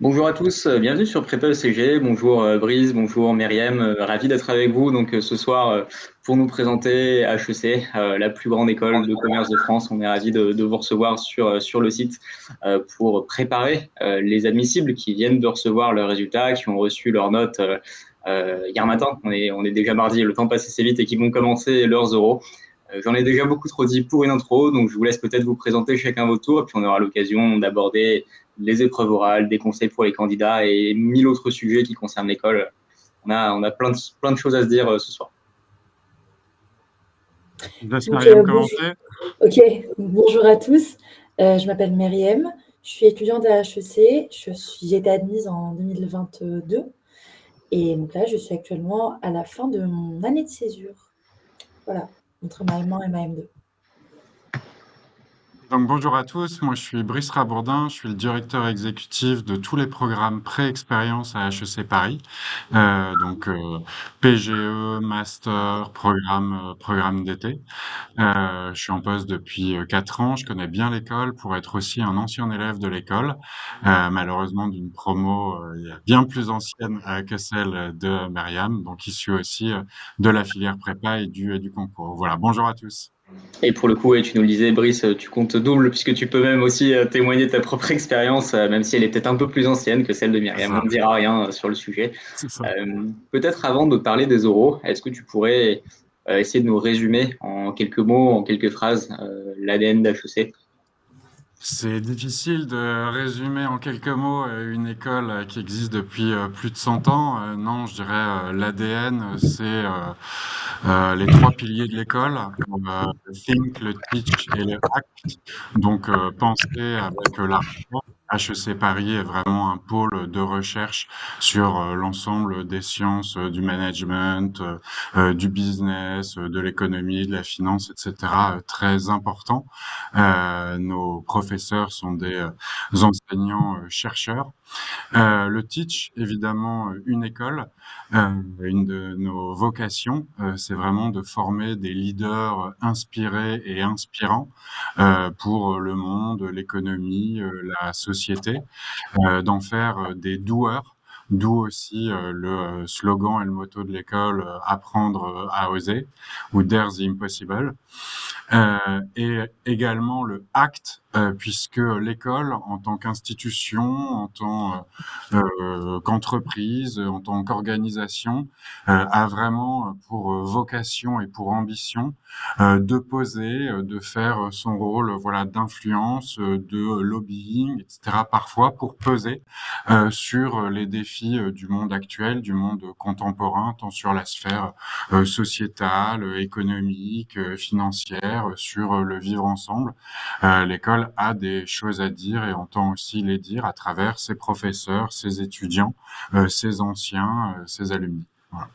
Bonjour à tous, bienvenue sur Prépa ECG. Bonjour Brice, bonjour Myriam, ravi d'être avec vous ce soir pour nous présenter HEC, la plus grande école de commerce de France. On est ravi de vous recevoir sur le site pour préparer les admissibles qui viennent de recevoir leurs résultats, qui ont reçu leurs notes hier matin. On est déjà mardi, le temps passe assez vite et qui vont commencer leurs oraux. J'en ai déjà beaucoup trop dit pour une intro, donc je vous laisse peut-être vous présenter chacun votre tour, et puis on aura l'occasion d'aborder les épreuves orales, des conseils pour les candidats et mille autres sujets qui concernent l'école. On a plein de choses à se dire ce soir. Je laisse Donc, Mariam bonjour. commencer. Ok, bonjour à tous. Je m'appelle Myriam, je suis étudiante à HEC. J'ai été admise en 2022 et donc là, je suis actuellement à la fin de mon année de césure. Voilà, entre ma M1 et ma M2. Donc bonjour à tous, moi je suis Brice Rabourdin, je suis le directeur exécutif de tous les programmes pré-expérience à HEC Paris. PGE, master, programme d'été. Je suis en poste depuis 4 ans, je connais bien l'école pour être aussi un ancien élève de l'école, malheureusement d'une promo bien plus ancienne que celle de Myriam, donc issu aussi de la filière prépa et du concours. Voilà, bonjour à tous. Et pour le coup, et tu nous le disais, Brice, tu comptes double puisque tu peux même aussi témoigner de ta propre expérience, même si elle est peut-être un peu plus ancienne que celle de C'est Myriam. ça, On ne dira rien sur le sujet. c'est ça. Peut-être avant de parler des oraux, est-ce que tu pourrais essayer de nous résumer en quelques mots, en quelques phrases, l'ADN d'HEC? C'est difficile de résumer en quelques mots une école qui existe depuis plus de 100 ans. Non, je dirais l'ADN, c'est les trois piliers de l'école, le think, le teach et le act. Donc, penser avec la HEC Paris est vraiment un pôle de recherche sur l'ensemble des sciences du management, du business, de l'économie, de la finance, etc. Très important. Nos professeurs sont des enseignants chercheurs. Le Teach, évidemment, une école. Une de nos vocations, c'est vraiment de former des leaders inspirés et inspirants pour le monde, l'économie, la société, d'en faire des doueurs. D'où aussi le slogan et le motto de l'école apprendre à oser ou Dare the Impossible. Et également le ACT, puisque l'école, en tant qu'institution, en tant qu'entreprise, en tant qu'organisation, a vraiment pour vocation et pour ambition de poser, de faire son rôle, voilà, d'influence, de lobbying, etc. Parfois pour peser sur les défis du monde actuel, du monde contemporain, tant sur la sphère sociétale, économique, financière, sur le vivre ensemble. L'école a des choses à dire et entend aussi les dire à travers ses professeurs, ses étudiants, ses anciens, ses alumni. Voilà.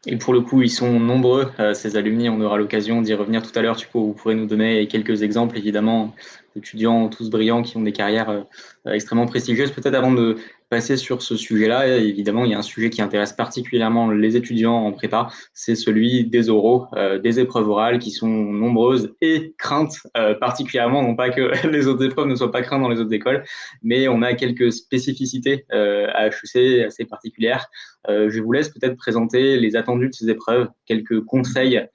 Et pour le coup, ils sont nombreux, ces alumni. On aura l'occasion d'y revenir tout à l'heure. Vous pourrez nous donner quelques exemples, évidemment, d'étudiants tous brillants qui ont des carrières extrêmement prestigieuses. Peut-être avant de passer sur ce sujet-là, évidemment, il y a un sujet qui intéresse particulièrement les étudiants en prépa, c'est celui des oraux, des épreuves orales qui sont nombreuses et craintes particulièrement. Non pas que les autres épreuves ne soient pas craintes dans les autres écoles, mais on a quelques spécificités à HEC assez particulières. Je vous laisse peut-être présenter les attendus de ces épreuves, quelques conseils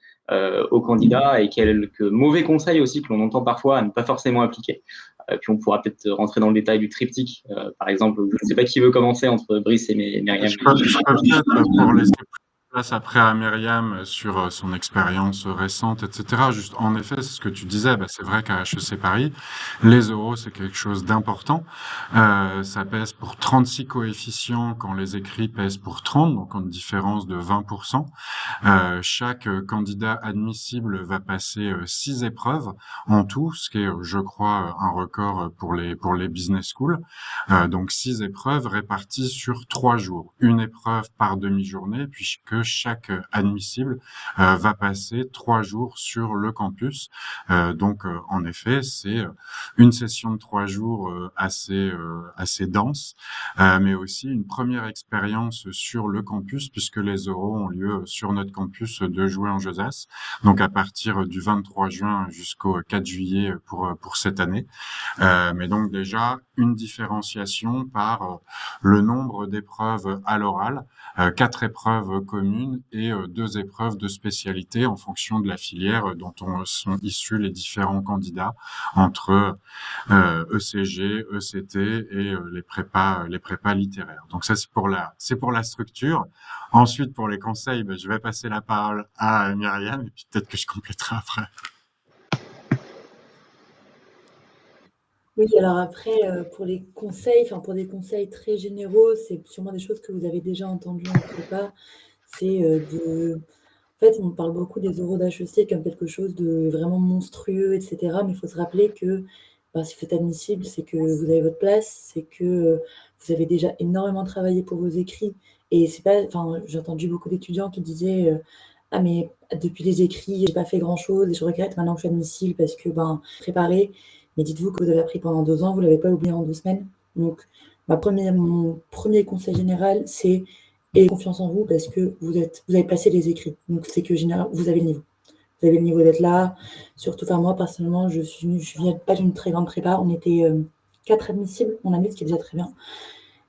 aux candidats et quelques mauvais conseils aussi que l'on entend parfois à ne pas forcément appliquer. Puis on pourra peut-être rentrer dans le détail du triptyque. Par exemple, je ne sais pas qui veut commencer entre Brice et Myriam. Je peux peut-être, pour laisser place après à Myriam sur son expérience récente, etc. Juste, en effet, c'est ce que tu disais, bah, c'est vrai qu'à HEC Paris, les euros, c'est quelque chose d'important. Ça pèse pour 36 coefficients quand les écrits pèsent pour 30, donc en différence de 20%. Chaque candidat admissible va passer 6 épreuves en tout, ce qui est, je crois, un record pour les business schools. Donc 6 épreuves réparties sur 3 jours. Une épreuve par demi-journée, puisque chaque admissible va passer 3 jours sur le campus. En effet, c'est une session de 3 jours assez dense, mais aussi une première expérience sur le campus, puisque les oraux ont lieu sur notre campus de Joué-en-Josas, donc à partir du 23 juin jusqu'au 4 juillet pour cette année. Mais donc déjà une différenciation par le nombre d'épreuves à l'oral, 4 épreuves communes et 2 épreuves de spécialité en fonction de la filière dont sont issus les différents candidats entre ECG, ECT et les prépas littéraires. Donc ça c'est pour la structure. Ensuite pour les conseils, ben, je vais passer la parole à Myriam et puis peut-être que je compléterai après. Oui, alors après, pour les conseils, enfin pour des conseils très généraux, c'est sûrement des choses que vous avez déjà entendues en prépa. C'est en fait, on parle beaucoup des oraux d'HEC comme quelque chose de vraiment monstrueux, et cetera. Mais il faut se rappeler que ben, si vous êtes admissible, c'est que vous avez votre place, c'est que vous avez déjà énormément travaillé pour vos écrits. Et c'est pas, enfin, j'ai entendu beaucoup d'étudiants qui disaient ah, mais depuis les écrits, j'ai pas fait grand-chose et je regrette maintenant que je suis admissible parce que ben, préparé. Mais dites-vous que vous avez appris pendant 2 ans, vous l'avez pas oublié en 2 semaines. Donc, mon premier conseil général, c'est ayez confiance en vous parce que vous avez passé les écrits. Donc, c'est que généralement, vous avez le niveau. Vous avez le niveau d'être là. Surtout, enfin, moi, personnellement, je viens pas d'une très grande prépa. On était 4 admissibles en année, ce qui est déjà très bien.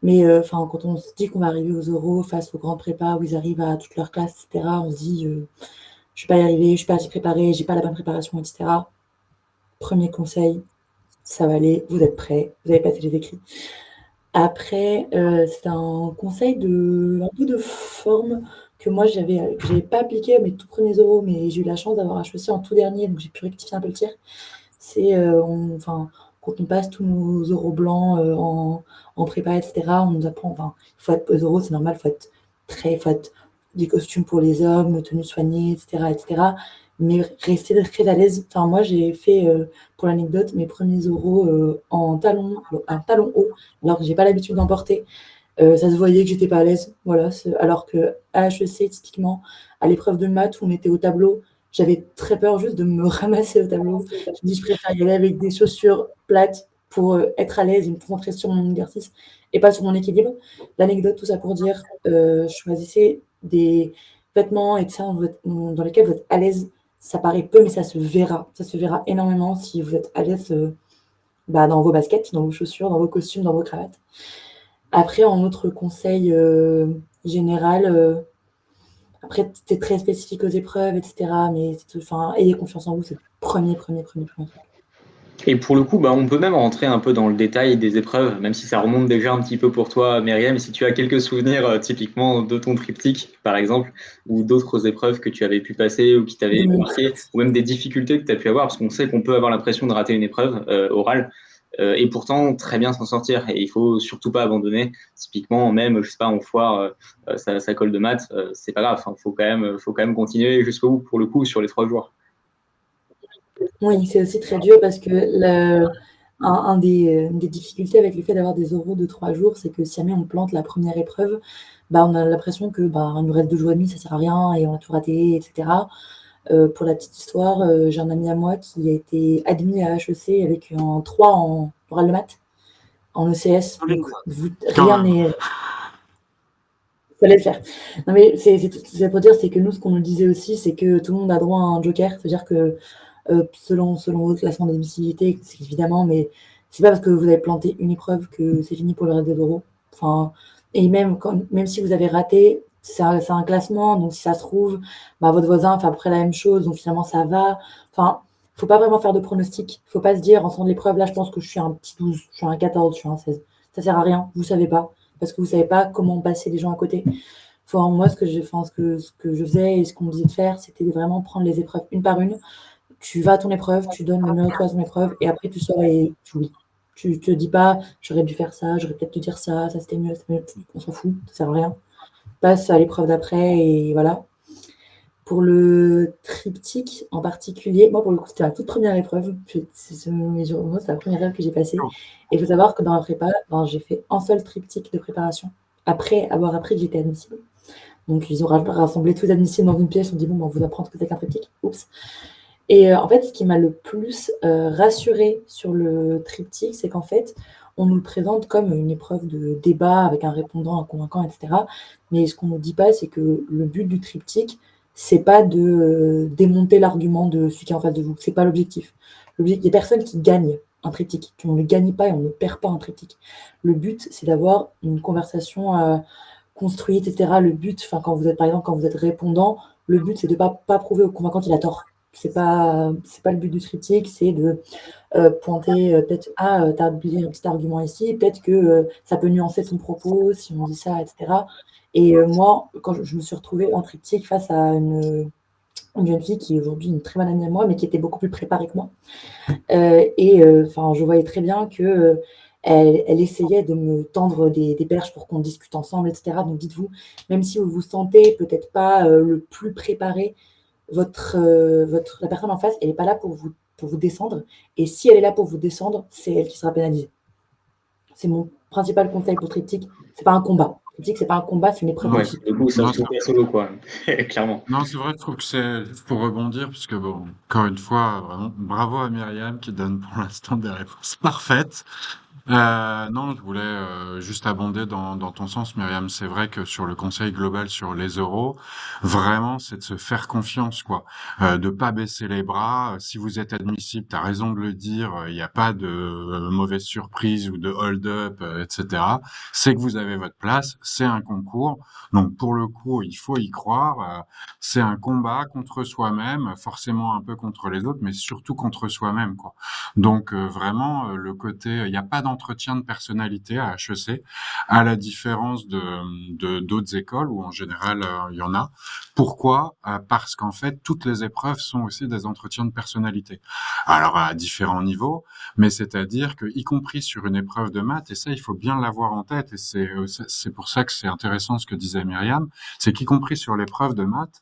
Mais enfin, quand on se dit qu'on va arriver aux oraux face aux grandes prépas où ils arrivent à toute leur classe, etc., on se dit je vais pas y arriver, je suis pas assez préparée, j'ai pas la bonne préparation, etc. Premier conseil, ça va aller, vous êtes prêts, vous avez passé les écrits. Après, c'est un conseil un peu de forme que moi j'avais pas appliqué à mes tout premiers oraux, mais j'ai eu la chance d'avoir HEC en tout dernier, donc j'ai pu rectifier un peu le tir. C'est, enfin, quand on passe tous nos oraux blancs en prépa, etc., on nous apprend, enfin, il faut être aux oraux, c'est normal, il faut être des costumes pour les hommes, tenues soignées, etc., etc. Mais rester très à l'aise. Enfin, moi, j'ai fait, pour l'anecdote, mes premiers oraux en un talon haut, alors que j'ai pas l'habitude d'en porter. Ça se voyait que j'étais pas à l'aise, voilà. Alors que à HEC, typiquement, à l'épreuve de maths où on était au tableau, j'avais très peur juste de me ramasser au tableau. Je me dis, je préfère y aller avec des chaussures plates pour être à l'aise et me concentrer sur mon exercice et pas sur mon équilibre. L'anecdote, tout ça pour dire, choisissez des vêtements et ça dans lesquels vous êtes à l'aise. Ça paraît peu, mais ça se verra. Ça se verra énormément si vous êtes à l'aise dans vos baskets, dans vos chaussures, dans vos costumes, dans vos cravates. Après, en autre conseil général, après, c'était très spécifique aux épreuves, etc. Mais enfin, ayez confiance en vous, c'est le premier truc. Et pour le coup, bah, on peut même rentrer un peu dans le détail des épreuves, même si ça remonte déjà un petit peu pour toi, Myriam, si tu as quelques souvenirs typiquement de ton triptyque, par exemple, ou d'autres épreuves que tu avais pu passer ou qui t'avaient marqué, ou même des difficultés que tu as pu avoir, parce qu'on sait qu'on peut avoir l'impression de rater une épreuve orale, et pourtant très bien s'en sortir. Et il faut surtout pas abandonner. Typiquement, même, je sais pas, en foire, ça colle de maths, c'est pas grave, faut quand même continuer jusqu'au bout, pour le coup, sur les 3 jours. Oui, c'est aussi très dur parce que une des difficultés avec le fait d'avoir des oraux de 3 jours, c'est que si jamais on plante la première épreuve, bah, on a l'impression que bah, il nous reste 2 jours et demi, ça sert à rien et on a tout raté, etc. Pour la petite histoire, j'ai un ami à moi qui a été admis à HEC avec un 3 en oral de maths, en ECS. Donc, rien n'est. Fallait le faire. Non, mais c'est pour dire, c'est que nous, ce qu'on nous disait aussi, c'est que tout le monde a droit à un joker. C'est-à-dire que selon votre classement d'admissibilité, c'est évidemment, mais c'est pas parce que vous avez planté une épreuve que c'est fini pour le reste des oraux. Enfin, et même si vous avez raté, c'est un classement, donc si ça se trouve, bah, votre voisin fait à peu près la même chose, donc finalement ça va. Enfin, faut pas vraiment faire de pronostic. Faut pas se dire, en sortant de l'épreuve, là, je pense que je suis un petit 12, je suis un 14, je suis un 16. Ça sert à rien, vous savez pas, parce que vous savez pas comment passer les gens à côté. Enfin, moi, ce que je faisais et ce qu'on me disait de faire, c'était de vraiment prendre les épreuves une par une. Tu vas à ton épreuve, tu donnes le meilleur de toi à ton épreuve, et après tu sors et tu oublies. Tu te dis pas, j'aurais dû faire ça, j'aurais peut-être dû dire ça, ça c'était mieux, on s'en fout, ça sert à rien. Passe à l'épreuve d'après et voilà. Pour le triptyque en particulier, moi pour le coup c'était la toute première épreuve, c'est la première épreuve que j'ai passée. Et il faut savoir que dans la prépa, j'ai fait un seul triptyque de préparation, après avoir appris que j'étais admissible. Donc ils ont rassemblé tous les admissibles dans une pièce, on dit bon, on vous apprend ce que c'est qu'un triptyque. Oups. Et en fait, ce qui m'a le plus rassurée sur le triptyque, c'est qu'en fait, on nous le présente comme une épreuve de débat avec un répondant, un convaincant, etc. Mais ce qu'on ne nous dit pas, c'est que le but du triptyque, c'est pas de démonter l'argument de celui qui est en face de vous. C'est pas l'objectif. Il y a personne qui gagne un triptyque. On ne gagne pas et on ne perd pas un triptyque. Le but, c'est d'avoir une conversation construite, etc. Le but, enfin, quand vous êtes, par exemple, quand vous êtes répondant, le but, c'est de pas prouver au convaincant qu'il a tort. C'est pas le but du triptyque, c'est de pointer peut-être, ah, tu as oublié un petit argument ici, peut-être que ça peut nuancer ton propos si on dit ça, etc. Et moi, quand je me suis retrouvée en triptyque face à une jeune fille qui est aujourd'hui une très bonne amie à moi, mais qui était beaucoup plus préparée que moi. Et enfin, je voyais très bien que elle essayait de me tendre des perches pour qu'on discute ensemble, etc. Donc dites-vous, même si vous vous sentez peut-être pas le plus préparé, la personne en face, elle n'est pas là pour vous descendre. Et si elle est là pour vous descendre, c'est elle qui sera pénalisée. C'est mon principal conseil pour triptyque. C'est pas un combat. Triptyque, c'est pas un combat, c'est une épreuve Non, Ouais, d'équipe. du coup, ça non, se joue pas solo, quoi. Clairement. non, c'est vrai, je trouve que c'est pour rebondir, parce que bon, encore une fois, vraiment, bravo à Myriam qui donne pour l'instant des réponses parfaites. Non, je voulais juste abonder dans ton sens, Myriam. C'est vrai que sur le conseil global sur les euros, vraiment, c'est de se faire confiance, quoi. De pas baisser les bras. Si vous êtes admissible, t'as raison de le dire. Il n'y a pas de mauvaise surprise ou de hold-up, etc. C'est que vous avez votre place. C'est un concours. Donc, pour le coup, il faut y croire. C'est un combat contre soi-même, forcément un peu contre les autres, mais surtout contre soi-même, quoi. Donc vraiment le côté, il n'y a pas d'entretien de personnalité à HEC, à la différence de d'autres écoles où en général il y en a. Pourquoi? Parce qu'en fait toutes les épreuves sont aussi des entretiens de personnalité. Alors à différents niveaux, mais c'est-à-dire que y compris sur une épreuve de maths, et ça il faut bien l'avoir en tête, et c'est pour ça que c'est intéressant ce que disait Myriam, c'est qu'y compris sur l'épreuve de maths,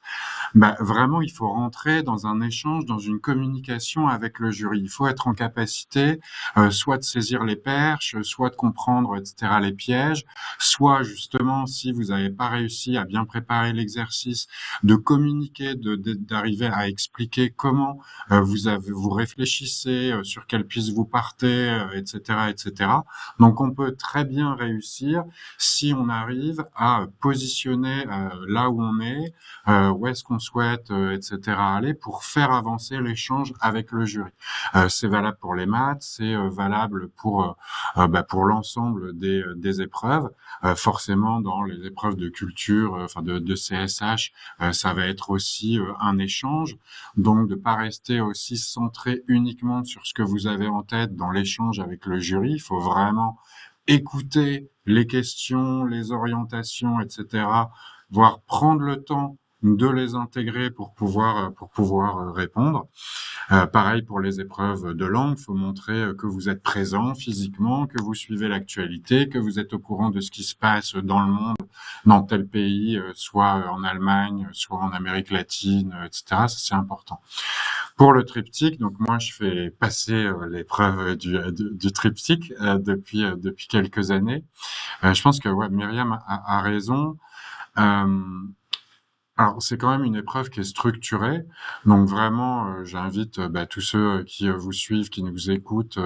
bah, vraiment, il faut rentrer dans un échange, dans une communication avec le jury. Il faut être en capacité, soit de saisir les perches, soit de comprendre, etc., les pièges, soit justement, si vous n'avez pas réussi à bien préparer l'exercice, de communiquer, d'arriver à expliquer comment vous réfléchissez, sur quelle piste vous partez, etc., etc. Donc, on peut très bien réussir si on arrive à positionner là où on est, où est-ce qu'on souhaite, etc. aller pour faire avancer l'échange avec le jury. C'est valable pour les maths, c'est valable pour l'ensemble des épreuves. Forcément, dans les épreuves de culture, enfin de CSH, ça va être aussi un échange. Donc, de pas rester aussi centré uniquement sur ce que vous avez en tête dans l'échange avec le jury. Il faut vraiment écouter les questions, les orientations, etc., voire prendre le temps de les intégrer pour pouvoir répondre. Pareil pour les épreuves de langue, il faut montrer que vous êtes présent physiquement, que vous suivez l'actualité, que vous êtes au courant de ce qui se passe dans le monde, dans tel pays, soit en Allemagne, soit en Amérique latine, etc. Ça, c'est important. Pour le triptyque, donc moi je fais passer l'épreuve du triptyque depuis quelques années. Je pense que ouais, Myriam a raison. Euh, alors, c'est quand même une épreuve qui est structurée. Donc vraiment, j'invite tous ceux qui vous suivent, qui nous écoutent,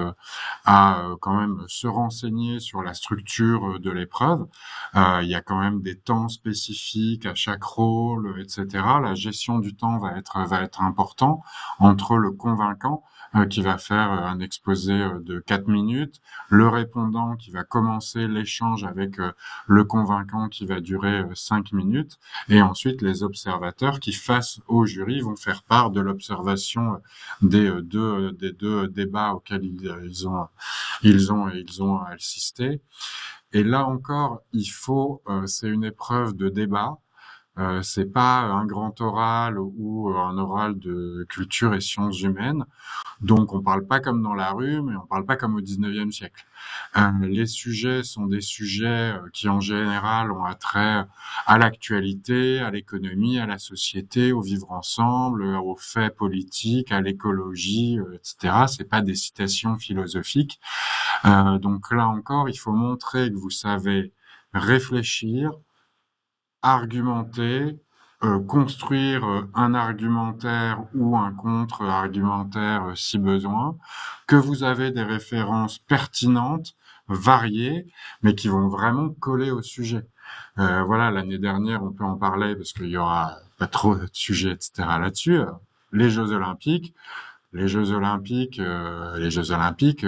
à quand même se renseigner sur la structure de l'épreuve. Il y a quand même des temps spécifiques à chaque rôle, etc. La gestion du temps va être important entre le convaincant qui va faire un exposé de 4 minutes, le répondant qui va commencer l'échange avec le convaincant qui va durer 5 minutes, et ensuite les observateurs qui, face au jury, vont faire part de l'observation des deux débats auxquels ils ont assisté. Et là encore, c'est une épreuve de débat. C'est pas un grand oral ou un oral de culture et sciences humaines. Donc, on parle pas comme dans la rue, mais on parle pas comme au 19e siècle. Les sujets sont des sujets qui, en général, ont attrait à l'actualité, à l'économie, à la société, au vivre ensemble, aux faits politiques, à l'écologie, etc. C'est pas des citations philosophiques. Donc là encore, il faut montrer que vous savez réfléchir, argumenter, construire un argumentaire ou un contre-argumentaire si besoin, que vous avez des références pertinentes, variées, mais qui vont vraiment coller au sujet. Voilà, l'année dernière, on peut en parler parce qu'il y aura pas trop de sujets, etc. là-dessus. Les Jeux Olympiques. Les Jeux Olympiques,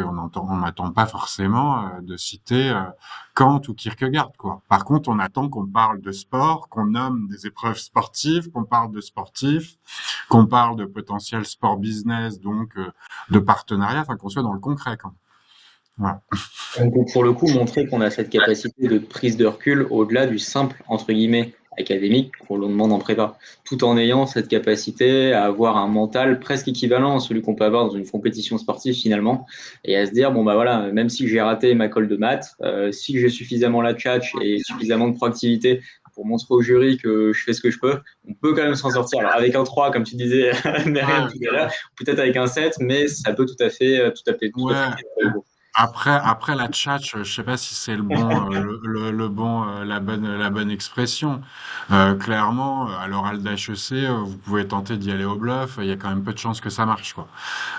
on n'attend pas forcément de citer Kant ou Kierkegaard, quoi. Par contre, on attend qu'on parle de sport, qu'on nomme des épreuves sportives, qu'on parle de sportifs, qu'on parle de potentiel sport business, donc de partenariat, enfin qu'on soit dans le concret, quoi. Voilà. Donc, pour le coup, montrer qu'on a cette capacité de prise de recul au-delà du simple, entre guillemets, académique qu'on nous demande en prépa, tout en ayant cette capacité à avoir un mental presque équivalent à celui qu'on peut avoir dans une compétition sportive finalement, et à se dire, bon bah voilà, même si j'ai raté ma colle de maths, si j'ai suffisamment la tchatch et suffisamment de proactivité pour montrer au jury que je fais ce que je peux, on peut quand même s'en sortir. Alors avec un 3, comme tu disais, Myriam Ouais, tout à l'heure, peut-être avec un 7, mais ça peut tout à fait ouais. Après la tchatch, je sais pas si c'est la bonne expression. Clairement, à l'oral d'HEC, vous pouvez tenter d'y aller au bluff. Il y a quand même peu de chances que ça marche, quoi.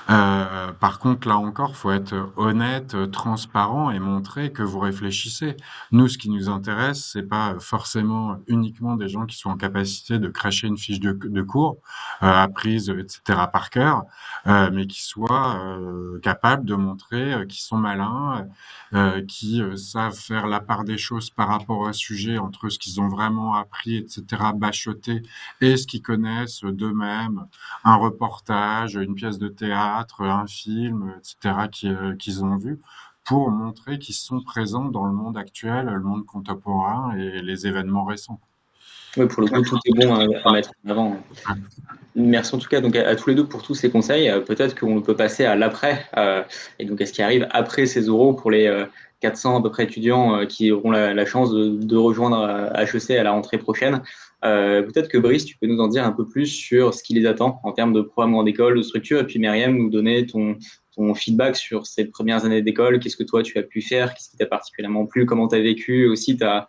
Par contre, là encore, faut être honnête, transparent et montrer que vous réfléchissez. Nous, ce qui nous intéresse, c'est pas forcément uniquement des gens qui sont en capacité de cracher une fiche de cours, apprise, etc. par cœur, mais qui soient capables de montrer qu'ils sont malins, qui savent faire la part des choses par rapport au sujet entre ce qu'ils ont vraiment appris, etc., bachoté, et ce qu'ils connaissent d'eux-mêmes, un reportage, une pièce de théâtre, un film, etc., qu'ils ont vu, pour montrer qu'ils sont présents dans le monde actuel, le monde contemporain et les événements récents. Oui, pour le coup, tout est bon à mettre en avant. Merci en tout cas donc à tous les deux pour tous ces conseils. Peut-être qu'on peut passer à l'après, et donc à ce qui arrive après ces oraux pour les 400 à peu près étudiants qui auront la chance de rejoindre HEC à la rentrée prochaine. Peut-être que Brice, tu peux nous en dire un peu plus sur ce qui les attend en termes de programme en école, de structure, et puis Myriam, nous donner ton feedback sur ces premières années d'école. Qu'est-ce que toi tu as pu faire? Qu'est-ce qui t'a particulièrement plu? Comment tu as vécu aussi ta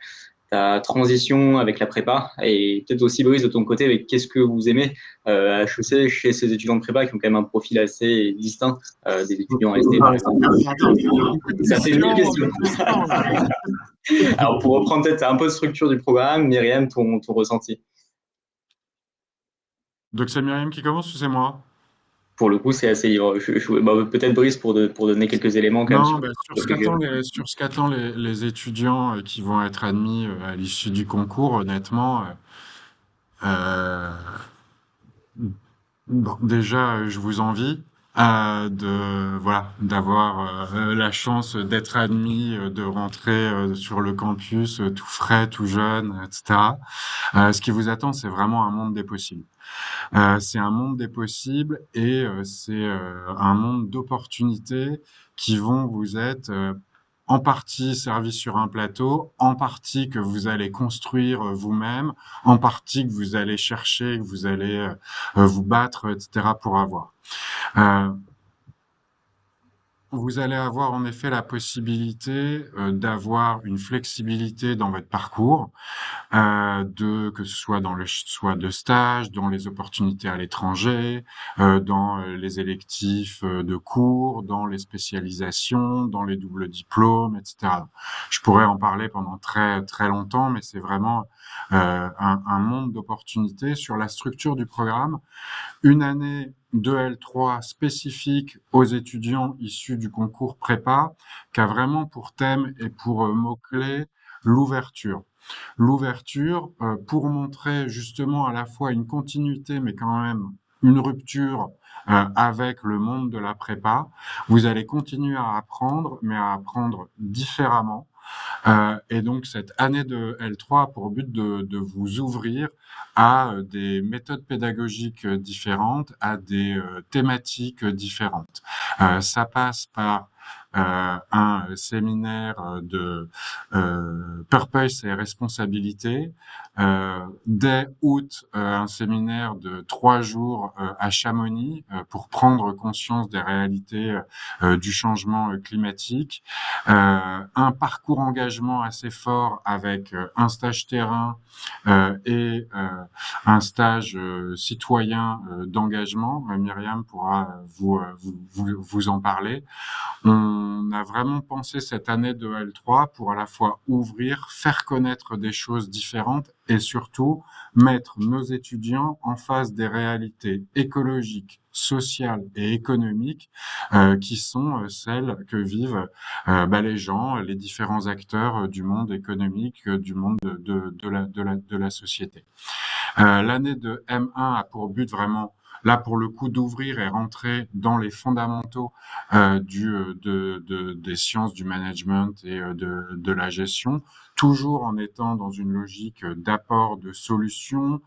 transition avec la prépa, et peut-être aussi Brice de ton côté avec qu'est-ce que vous aimez à HEC chez ces étudiants de prépa qui ont quand même un profil assez distinct des étudiants en ST par exemple. Ça fait mille questions. Alors pour reprendre peut-être un peu de structure du programme, Myriam, ton ressenti. Donc c'est Myriam qui commence ou c'est moi? Pour le coup, c'est assez libre. Bah, peut-être Brice pour donner quelques éléments quand même Non, sur bah, le sujet. sur ce qu'attend les étudiants qui vont être admis à l'issue du concours, honnêtement, euh, bon, déjà, je vous envie d'avoir la chance d'être admis, de rentrer sur le campus tout frais, tout jeune, etc. Ce qui vous attend, c'est vraiment un monde des possibles. C'est un monde des possibles et c'est un monde d'opportunités qui vont vous être en partie servis sur un plateau, en partie que vous allez construire vous-même, en partie que vous allez chercher, que vous allez vous battre, etc. pour avoir. Euh, Vous allez avoir en effet la possibilité d'avoir une flexibilité dans votre parcours, que ce soit dans le choix de stage, dans les opportunités à l'étranger, dans les électifs de cours, dans les spécialisations, dans les doubles diplômes, etc. Je pourrais en parler pendant très très longtemps, mais c'est vraiment un monde d'opportunités sur la structure du programme. Une année de L3 spécifique aux étudiants issus du concours prépa, qui a vraiment pour thème et pour mot-clé l'ouverture. L'ouverture pour montrer justement à la fois une continuité, mais quand même une rupture avec le monde de la prépa. Vous allez continuer à apprendre, mais à apprendre différemment. Et donc cette année de L3 a pour but de vous ouvrir à des méthodes pédagogiques différentes, à des thématiques différentes. Ça passe par un séminaire de purpose et responsabilité. Dès août, un séminaire de 3 jours à Chamonix pour prendre conscience des réalités du changement climatique. Un parcours engagement assez fort avec un stage terrain et un stage citoyen d'engagement. Myriam pourra vous en parler. On a vraiment pensé cette année de L3 pour à la fois ouvrir, faire connaître des choses différentes et surtout mettre nos étudiants en face des réalités écologiques, sociales et économiques qui sont celles que vivent les gens, les différents acteurs du monde économique, du monde de la société. L'année de M1 a pour but vraiment, là pour le coup, d'ouvrir et rentrer dans les fondamentaux des sciences du management et de la gestion, toujours en étant dans une logique d'apport de solutions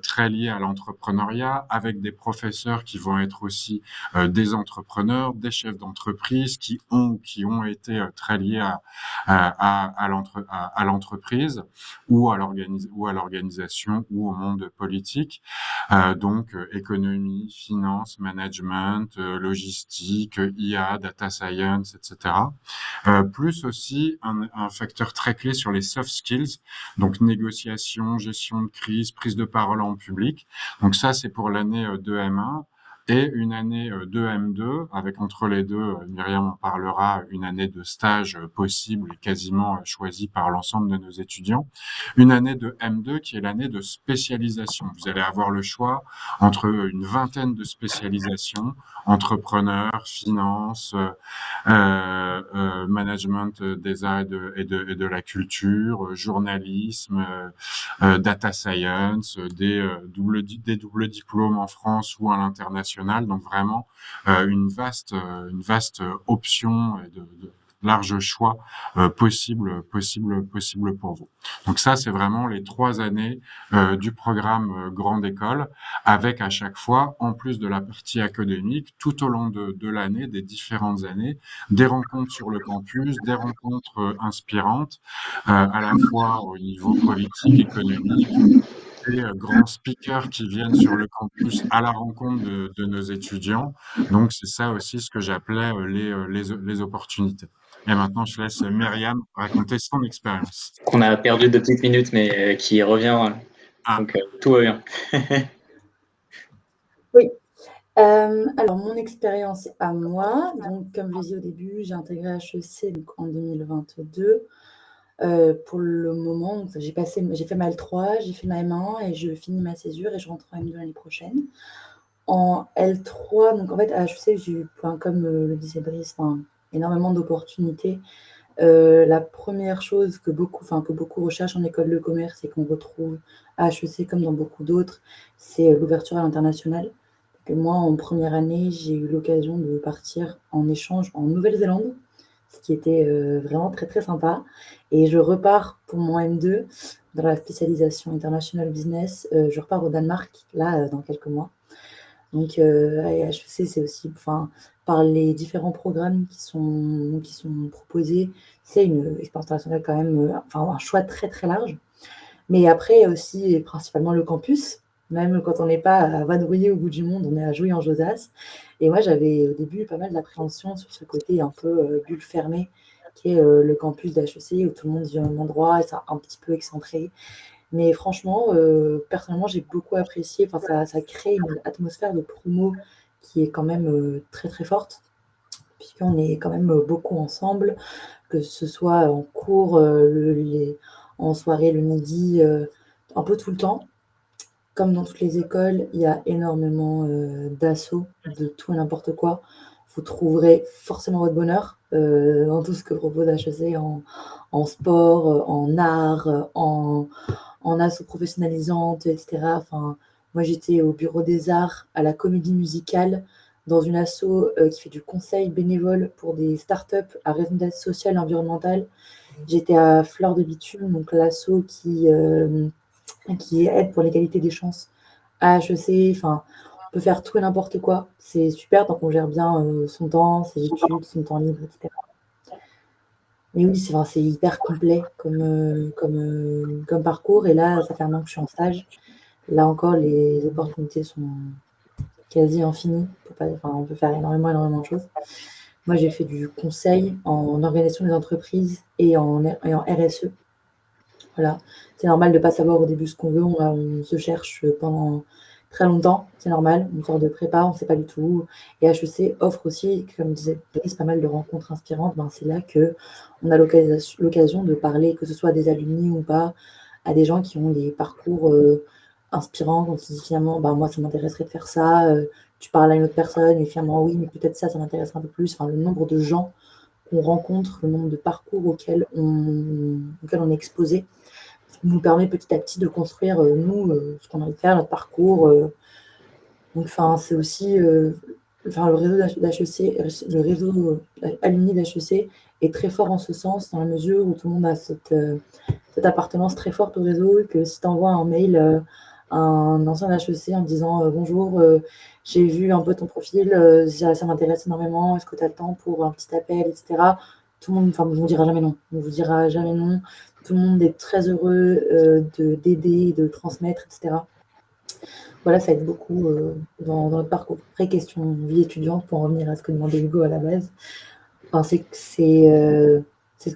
très liées à l'entrepreneuriat, avec des professeurs qui vont être aussi des entrepreneurs, des chefs d'entreprise qui ont été très liés à l'entreprise ou à l'organisation ou au monde politique. Donc économie, finance, management, logistique, IA, data science, etc. Plus aussi un facteur très clé sur les soft skills, donc négociation, gestion de crise, prise de parole en public. Donc ça, c'est pour l'année de M1 et une année de M2, avec entre les deux, Myriam en parlera, une année de stage possible et quasiment choisie par l'ensemble de nos étudiants. Une année de M2 qui est l'année de spécialisation. Vous allez avoir le choix entre une vingtaine de spécialisations, entrepreneur, finance, management des arts et de la culture, journalisme, data science, des doubles diplômes en France ou à l'international. Donc vraiment une vaste option et de large choix possible pour vous. Donc ça, c'est vraiment les 3 années du programme Grande École, avec à chaque fois, en plus de la partie académique, tout au long de l'année, des différentes années, des rencontres sur le campus, des rencontres inspirantes, à la fois au niveau politique, économique, des grands speakers qui viennent sur le campus à la rencontre de nos étudiants. Donc c'est ça aussi ce que j'appelais les opportunités. Et maintenant, je laisse Myriam raconter son expérience. Qu'on a perdu 2 petites minutes, mais qui revient. Ah, Donc tout va bien. Oui. Alors mon expérience à moi, donc comme je l'ai dit au début, j'ai intégré HEC donc en 2022. Pour le moment, donc j'ai fait ma L3, j'ai fait ma M1 et je finis ma césure et je rentre en M2 l'année prochaine. En L3, donc en fait à HEC, j'ai eu, comme le disait Brice, énormément d'opportunités. La première chose que beaucoup recherchent en école de commerce et qu'on retrouve à HEC comme dans beaucoup d'autres, c'est l'ouverture à l'international. Et moi, en première année, j'ai eu l'occasion de partir en échange en Nouvelle-Zélande, ce qui était vraiment très très sympa. Et je repars pour mon M2 dans la spécialisation International Business. Je repars au Danemark, là, dans quelques mois. Donc, HEC, c'est aussi, par les différents programmes qui sont proposés, c'est une expérience internationale quand même, un choix très très large. Mais après, il y a aussi et principalement le campus. Même quand on n'est pas à vadrouiller au bout du monde, on est à jouer en Josas. Et moi, j'avais au début pas mal d'appréhension sur ce côté un peu bulle fermée, qui est le campus d'HEC, où tout le monde vit au même endroit, et c'est un petit peu excentré. Mais franchement, personnellement, j'ai beaucoup apprécié. Ça crée une atmosphère de promo qui est quand même très très forte, puisqu'on est quand même beaucoup ensemble, que ce soit en cours, en soirée, le midi, un peu tout le temps. Comme dans toutes les écoles, il y a énormément d'assauts de tout et n'importe quoi. Vous trouverez forcément votre bonheur dans tout ce que propose HEC en sport, en art, en asso professionnalisante, etc. Moi, j'étais au Bureau des Arts, à la Comédie Musicale, dans une asso qui fait du conseil bénévole pour des startups à responsabilité sociale et environnementale. J'étais à Fleur de Bitume, donc l'asso qui aide pour l'égalité des chances à HEC. On peut faire tout et n'importe quoi. C'est super tant qu'on gère bien son temps, ses études, son temps libre, etc. Mais oui, c'est hyper complet comme parcours. Et là, ça fait un an que je suis en stage. Là encore, les opportunités sont quasi infinies. On peut faire énormément, énormément de choses. Moi, j'ai fait du conseil en organisation des entreprises et en RSE. Voilà. C'est normal de ne pas savoir au début ce qu'on veut. On se cherche pendant très longtemps. C'est normal. On sort de prépa, on ne sait pas du tout. Et HEC offre aussi, comme disait Brice, pas mal de rencontres inspirantes. C'est là qu'on a l'occasion de parler, que ce soit à des alumni ou pas, à des gens qui ont des parcours inspirants. On se dit finalement, moi, ça m'intéresserait de faire ça. Tu parles à une autre personne et finalement, oui, mais peut-être ça m'intéresserait un peu plus. Le nombre de gens qu'on rencontre, le nombre de parcours auxquels on est exposé, nous permet petit à petit de construire, nous, ce qu'on a envie de faire, notre parcours. C'est aussi, le réseau d'HEC, le réseau alumni d'HEC est très fort en ce sens, dans la mesure où tout le monde a cette appartenance très forte au réseau, et que si tu envoies un mail à un ancien HEC en disant bonjour, j'ai vu un peu ton profil, ça m'intéresse énormément, est-ce que tu as le temps pour un petit appel, etc. Tout le monde, on ne vous dira jamais non. On vous dira jamais non. Tout le monde est très heureux d'aider, de transmettre, etc. Voilà, ça aide beaucoup dans notre parcours. Après, question vie étudiante, pour en revenir à ce que demandait Hugo à la base, c'est ce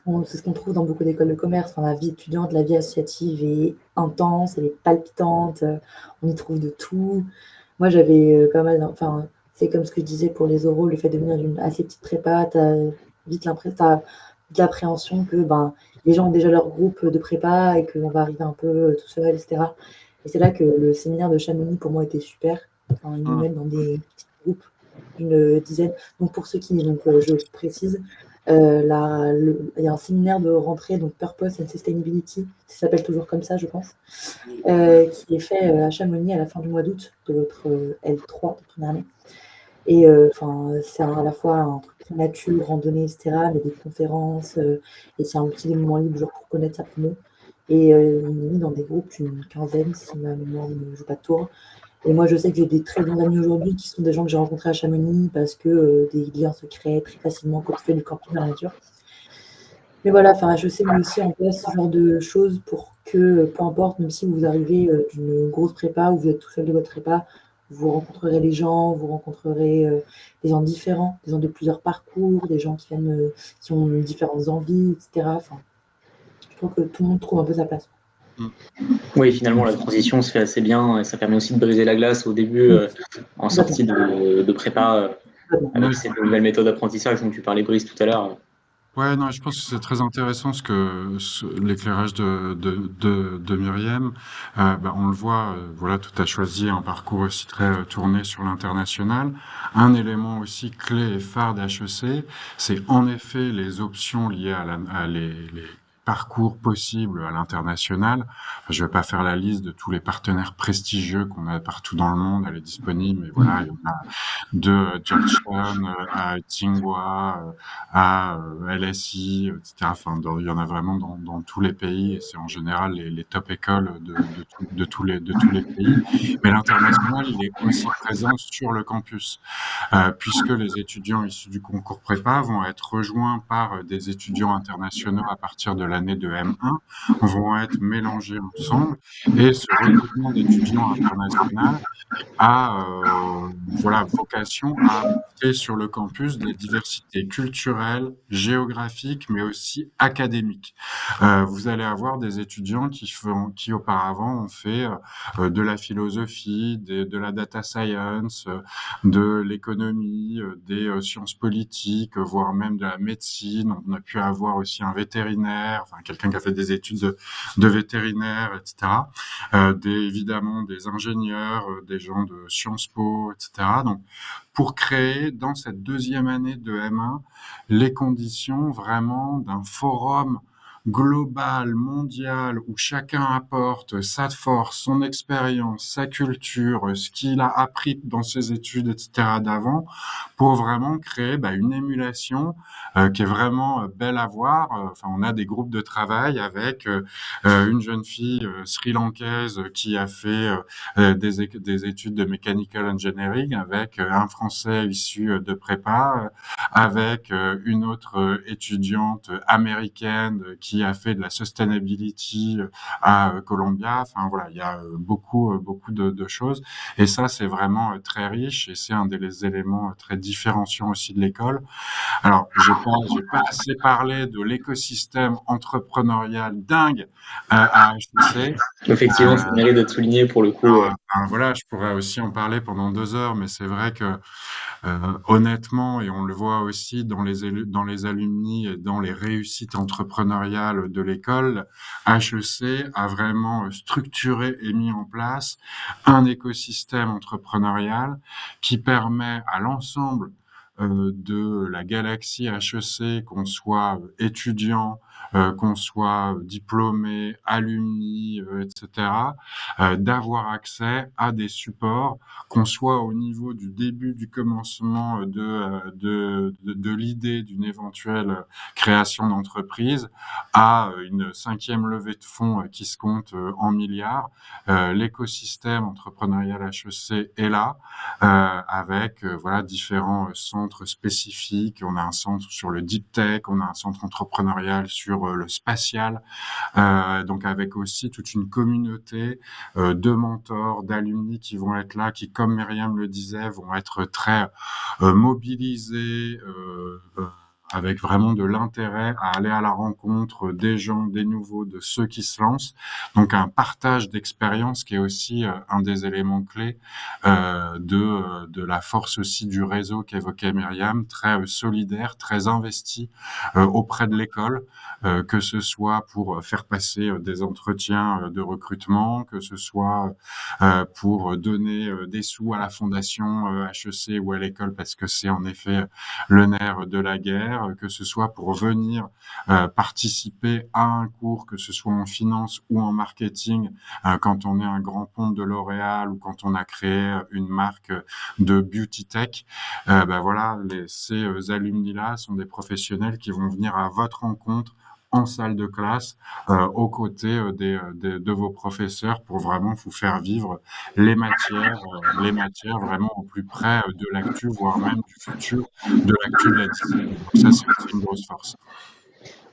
qu'on trouve dans beaucoup d'écoles de commerce. La vie étudiante, la vie associative est intense, elle est palpitante, on y trouve de tout. Moi, j'avais pas mal, c'est comme ce que je disais pour les oraux, le fait de venir d'une assez petite prépa, t'as vite l'appréhension que les gens ont déjà leur groupe de prépa et qu'on va arriver un peu tout seul, etc. Et c'est là que le séminaire de Chamonix, pour moi, était super. Ils nous Mmh. mettent dans des petits groupes d'une dizaine. Donc, pour ceux je précise, il y a un séminaire de rentrée, donc Purpose and Sustainability, ça s'appelle toujours comme ça, je pense, qui est fait à Chamonix à la fin du mois d'août de votre L3 de première année. Et c'est à la fois un truc très nature, randonnée, etc., mais des conférences, et c'est un petit des moments libres, genre pour connaître sa promo. Et on est mis dans des groupes, une quinzaine, si ma mémoire ne joue pas de tour. Et moi, je sais que j'ai des très bons amis aujourd'hui qui sont des gens que j'ai rencontrés à Chamonix parce que des liens se créent très facilement quand tu fais du camping dans la nature. Mais voilà, je sais mis aussi en place ce genre de choses pour que, peu importe, même si vous arrivez d'une grosse prépa ou vous êtes tout seul de votre prépa, vous rencontrerez les gens, vous rencontrerez des gens différents, des gens de plusieurs parcours, des gens qui ont différentes envies, etc. Je trouve que tout le monde trouve un peu sa place. Oui, finalement, la transition se fait assez bien et ça permet aussi de briser la glace au début Oui, en complètement. sortie de prépa Complètement. avec Ouais, cette nouvelle méthode d'apprentissage dont tu parlais, Brice, tout à l'heure. ouais, non, je pense que c'est très intéressant l'éclairage de Myriam. On le voit, voilà, tout a choisi un parcours aussi très tourné sur l'international. Un élément aussi clé et phare d'HEC, c'est en effet les options liées à les parcours possibles à l'international. Enfin, je vais pas faire la liste de tous les partenaires prestigieux qu'on a partout dans le monde, elle est disponible, mais voilà, il y en a de Georgetown à Tsinghua, à LSI, etc. Il y en a vraiment dans tous les pays et c'est en général les top écoles de tous les pays. Mais l'international, il est aussi présent sur le campus, puisque les étudiants issus du concours prépa vont être rejoints par des étudiants internationaux à partir de l'année de M1, vont être mélangés ensemble et ce regroupement d'étudiants internationaux a voilà, vocation à apporter sur le campus de la diversité culturelle, géographique, mais aussi académique. Vous allez avoir des étudiants qui auparavant ont fait de la philosophie, de la data science, de l'économie, des sciences politiques, voire même de la médecine. On a pu avoir aussi un vétérinaire, enfin quelqu'un qui a fait des études de vétérinaire, etc. Évidemment des ingénieurs, des gens de Sciences Po, etc. Donc, pour créer dans cette deuxième année de M1 les conditions vraiment d'un forum global, mondial, où chacun apporte sa force, son expérience, sa culture, ce qu'il a appris dans ses études, etc. d'avant, pour vraiment créer une émulation qui est vraiment belle à voir. Enfin, on a des groupes de travail avec une jeune fille sri-lankaise qui a fait des études de mechanical engineering, avec un Français issu de prépa, avec une autre étudiante américaine qui a fait de la sustainability à Columbia. Enfin voilà, il y a beaucoup de choses. Et ça, c'est vraiment très riche et c'est un des éléments très différenciants aussi de l'école. Alors, j'ai pas assez parlé de l'écosystème entrepreneurial dingue à HEC. Effectivement, ça mérite d'être souligné pour le coup. Voilà, je pourrais aussi en parler pendant 2 heures, mais c'est vrai que honnêtement, et on le voit aussi dans les alumni et dans les réussites entrepreneuriales de l'école, HEC a vraiment structuré et mis en place un écosystème entrepreneurial qui permet à l'ensemble de la galaxie HEC, qu'on soit étudiant, qu'on soit diplômé, alumni, etc., d'avoir accès à des supports, qu'on soit au niveau du début, du commencement de l'idée d'une éventuelle création d'entreprise, à une 5e levée de fonds qui se compte en milliards. L'écosystème entrepreneurial HEC est là, avec voilà différents centres spécifiques. On a un centre sur le deep tech, on a un centre entrepreneurial sur le spatial, donc avec aussi toute une communauté de mentors, d'alumni qui vont être là, qui, comme Myriam le disait, vont être très mobilisés, avec vraiment de l'intérêt à aller à la rencontre des gens, des nouveaux, de ceux qui se lancent. Donc un partage d'expérience qui est aussi un des éléments clés de la force aussi du réseau qu'évoquait Myriam, très solidaire, très investi auprès de l'école, que ce soit pour faire passer des entretiens de recrutement, que ce soit pour donner des sous à la fondation HEC ou à l'école, parce que c'est en effet le nerf de la guerre, que ce soit pour venir participer à un cours, que ce soit en finance ou en marketing, quand on est un grand compte de L'Oréal ou quand on a créé une marque de beauty tech. Voilà, ces alumni-là sont des professionnels qui vont venir à votre rencontre en salle de classe, aux côtés de vos professeurs, pour vraiment vous faire vivre les matières vraiment au plus près de l'actu, voire même du futur de l'actu de la discipline. Donc ça, c'est aussi une grosse force.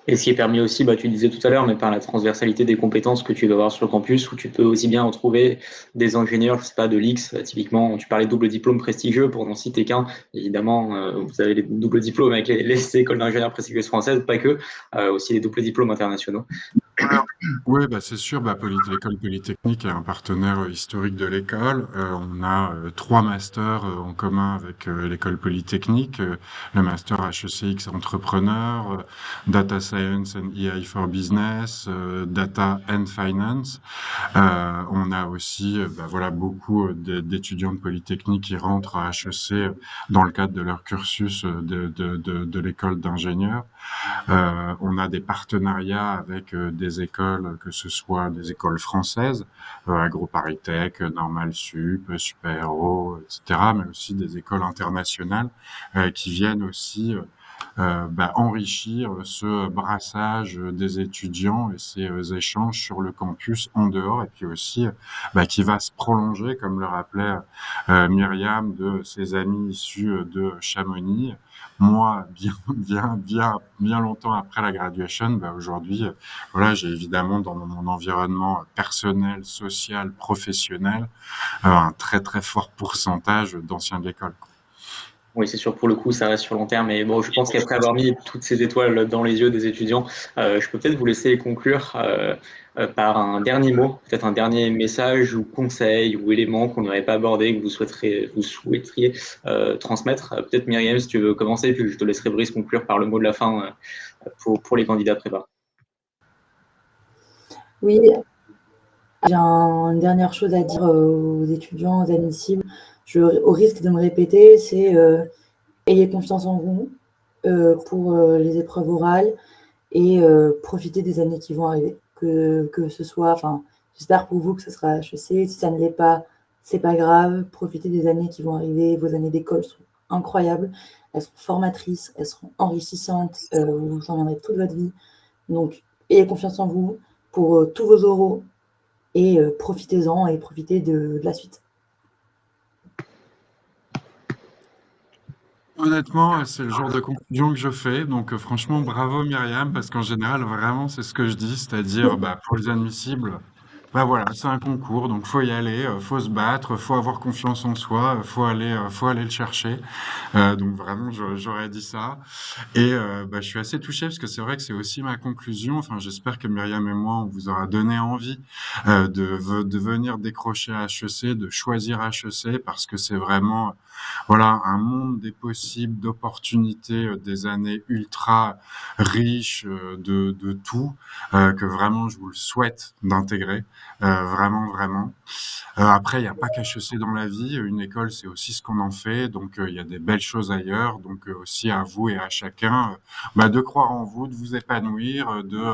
Et ce qui est permis aussi, tu disais tout à l'heure, mais par la transversalité des compétences que tu vas avoir sur le campus, où tu peux aussi bien retrouver des ingénieurs, je sais pas, de l'X, typiquement, tu parlais de double diplôme prestigieux, pour n'en citer qu'un. Évidemment, vous avez les doubles diplômes avec les écoles d'ingénieurs prestigieuses françaises, pas que, aussi les doubles diplômes internationaux. Oui, c'est sûr. L'école polytechnique est un partenaire historique de l'école. On a 3 masters en commun avec l'école polytechnique. Le master HECX Entrepreneur, Data Science and EI for Business, Data and Finance. On a aussi voilà, beaucoup d'étudiants de polytechnique qui rentrent à HEC dans le cadre de leur cursus de l'école d'ingénieur. On a des partenariats avec des écoles, que ce soit des écoles françaises, AgroParisTech, Normal Sup, Super Héros, etc., mais aussi des écoles internationales qui viennent aussi enrichir ce brassage des étudiants et ces échanges sur le campus en dehors, et puis aussi qui va se prolonger, comme le rappelait Myriam, de ses amis issus de Chamonix. Moi, bien longtemps après la graduation, aujourd'hui, voilà, j'ai évidemment dans mon environnement personnel, social, professionnel, un très très fort pourcentage d'anciens de l'école. Oui, c'est sûr, pour le coup, ça reste sur long terme. Mais bon, je pense qu'après avoir mis toutes ces étoiles dans les yeux des étudiants, je peux peut-être vous laisser conclure par un dernier mot, peut-être un dernier message ou conseil ou élément qu'on n'aurait pas abordé, que vous souhaiteriez transmettre. Peut-être Myriam, si tu veux commencer, puis je te laisserai Brice conclure par le mot de la fin pour les candidats prépa. Oui, j'ai une dernière chose à dire aux étudiants, aux admissibles. Au risque de me répéter, c'est ayez confiance en vous pour les épreuves orales et profiter des années qui vont arriver. Que ce soit, enfin, j'espère pour vous que ce sera HEC. Si ça ne l'est pas, c'est pas grave. Profitez des années qui vont arriver. Vos années d'école sont incroyables. Elles seront formatrices, elles seront enrichissantes. Vous vous en souviendrez toute votre vie. Donc, ayez confiance en vous pour tous vos oraux et profitez-en et profitez de la suite. Honnêtement, c'est le genre de conclusion que je fais. Donc, franchement, bravo Myriam, parce qu'en général, vraiment, c'est ce que je dis, c'est-à-dire, bah, pour les admissibles, bah voilà, c'est un concours, donc faut y aller, faut se battre, faut avoir confiance en soi, faut aller le chercher. Donc vraiment, j'aurais dit ça. Et bah, je suis assez touché parce que c'est vrai que c'est aussi ma conclusion. Enfin, j'espère que Myriam et moi, on vous aura donné envie de venir décrocher à HEC, de choisir HEC, parce que c'est vraiment voilà, un monde des possibles, d'opportunités, des années ultra riches de tout, que vraiment je vous le souhaite d'intégrer, vraiment, vraiment. Après, il n'y a pas qu'HEC dans la vie. Une école, c'est aussi ce qu'on en fait. Donc, il y a des belles choses ailleurs. Donc, aussi à vous et à chacun, bah, de croire en vous, de vous épanouir, de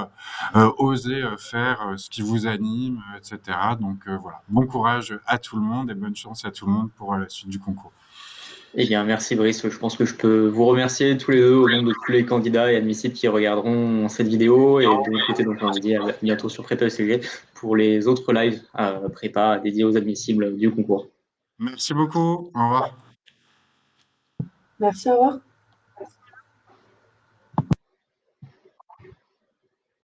oser faire ce qui vous anime, etc. Donc, voilà. Bon courage à tout le monde et bonne chance à tout le monde pour la suite du concours. Eh bien, merci Brice. Je pense que je peux vous remercier tous les deux au nom de tous les candidats et admissibles qui regarderont cette vidéo. Et de notre côté, donc, on vous dit à bientôt sur Prépa ECG pour les autres lives prépa dédiés aux admissibles du concours. Merci beaucoup. Au revoir. Merci, au revoir.